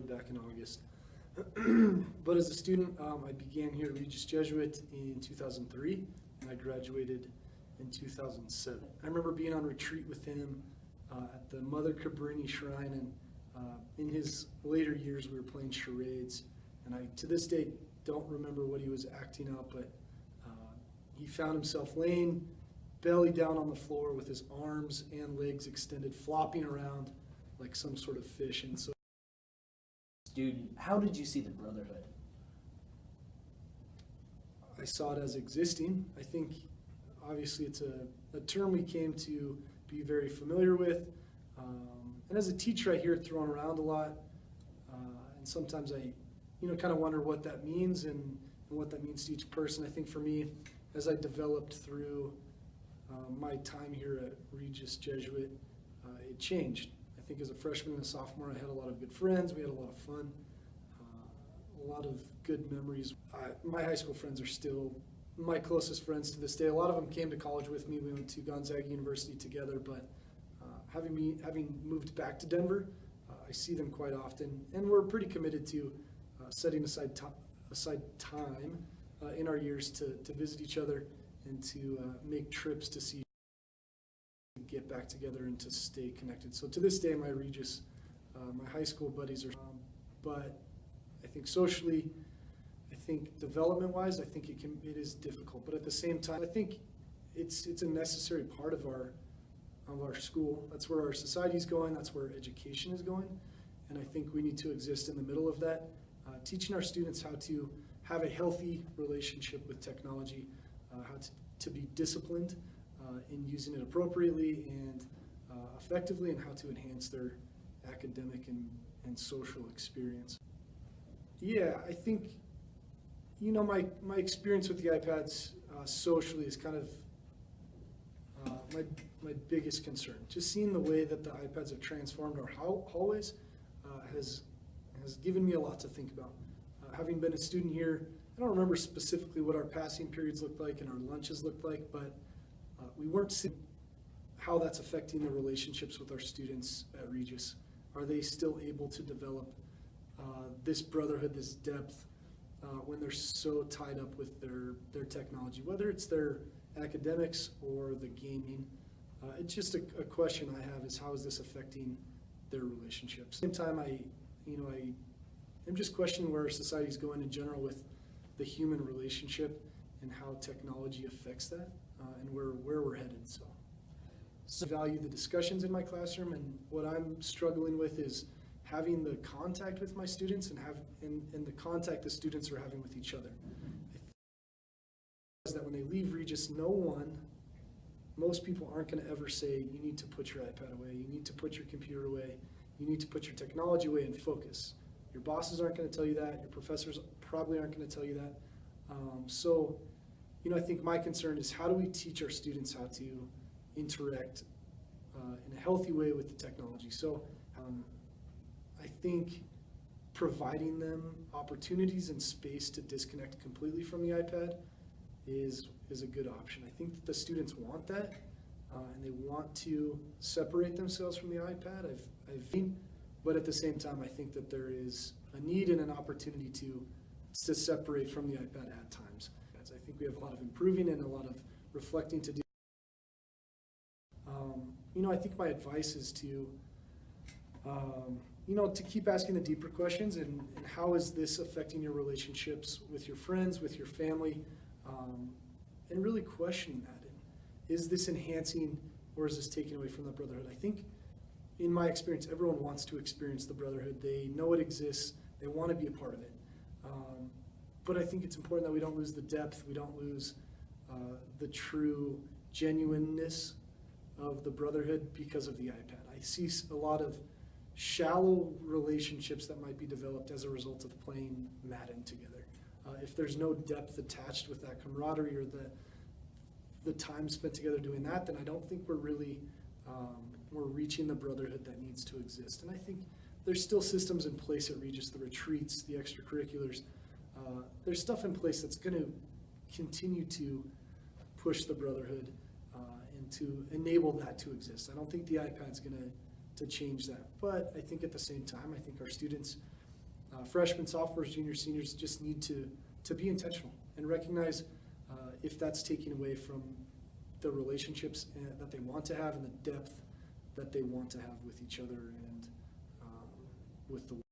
back in August. But as a student, I began here at Regis Jesuit in 2003, and I graduated in 2007. I remember being on retreat with him at the Mother Cabrini Shrine, and in his later years we were playing charades, and I to this day don't remember what he was acting out, but he found himself laying belly down on the floor with his arms and legs extended, flopping around like some sort of fish. And so, student, how did you see the brotherhood? I saw it as existing. I think obviously it's a term we came to be very familiar with, and as a teacher I hear it thrown around a lot, and sometimes I kind of wonder what that means and what that means to each person. I think for me, as I developed through my time here at Regis Jesuit, it changed. I think as a freshman and a sophomore, I had a lot of good friends. We had a lot of fun, a lot of good memories. My high school friends are still my closest friends to this day. A lot of them came to college with me. We went to Gonzaga University together, but having moved back to Denver, I see them quite often, and we're pretty committed to setting aside time in our years to visit each other and to make trips to see, get back together and to stay connected. So to this day, my Regis, my high school buddies are, but I think socially, I think development-wise, I think it is difficult. But at the same time, I think it's a necessary part of our school. That's where our society is going. That's where education is going. And I think we need to exist in the middle of that, teaching our students how to have a healthy relationship with technology, how to be disciplined in using it appropriately and effectively, and how to enhance their academic and social experience. Yeah, I think, my experience with the iPads socially is kind of my biggest concern. Just seeing the way that the iPads have transformed our hallways has given me a lot to think about. Having been a student here, I don't remember specifically what our passing periods looked like and our lunches looked like, but we weren't seeing how that's affecting the relationships with our students at Regis. Are they still able to develop this brotherhood, this depth, when they're so tied up with their technology, whether it's their academics or the gaming? It's just a question I have, is how is this affecting their relationships? At the same time, I'm just questioning where our society is going in general with the human relationship and how technology affects that, and where we're headed. So I value the discussions in my classroom, and what I'm struggling with is having the contact with my students and the contact the students are having with each other. That when they leave Regis, most people aren't going to ever say, you need to put your iPad away, you need to put your computer away, you need to put your technology away and focus. Your bosses aren't going to tell you that, your professors probably aren't going to tell you that. So I think my concern is, how do we teach our students how to interact in a healthy way with the technology? So I think providing them opportunities and space to disconnect completely from the iPad is a good option. I think that the students want that, and they want to separate themselves from the iPad. But at the same time, I think that there is a need and an opportunity to separate from the iPad at times. I think we have a lot of improving and a lot of reflecting to do. I think my advice is to keep asking the deeper questions, and how is this affecting your relationships with your friends, with your family, and really questioning that. And is this enhancing, or is this taking away from the brotherhood? I think, in my experience, everyone wants to experience the brotherhood. They know it exists. They want to be a part of it. But I think it's important that we don't lose the depth. We don't lose the true genuineness of the brotherhood because of the iPad. I see a lot of shallow relationships that might be developed as a result of playing Madden together. If there's no depth attached with that camaraderie or the time spent together doing that, then I don't think we're really we're reaching the brotherhood that needs to exist. And I think there's still systems in place at Regis, the retreats, the extracurriculars. There's stuff in place that's going to continue to push the brotherhood and to enable that to exist. I don't think the iPad's going to change that. But I think at the same time, I think our students freshmen, sophomores, juniors, seniors just need to be intentional and recognize if that's taking away from the relationships that they want to have and the depth that they want to have with each other and with the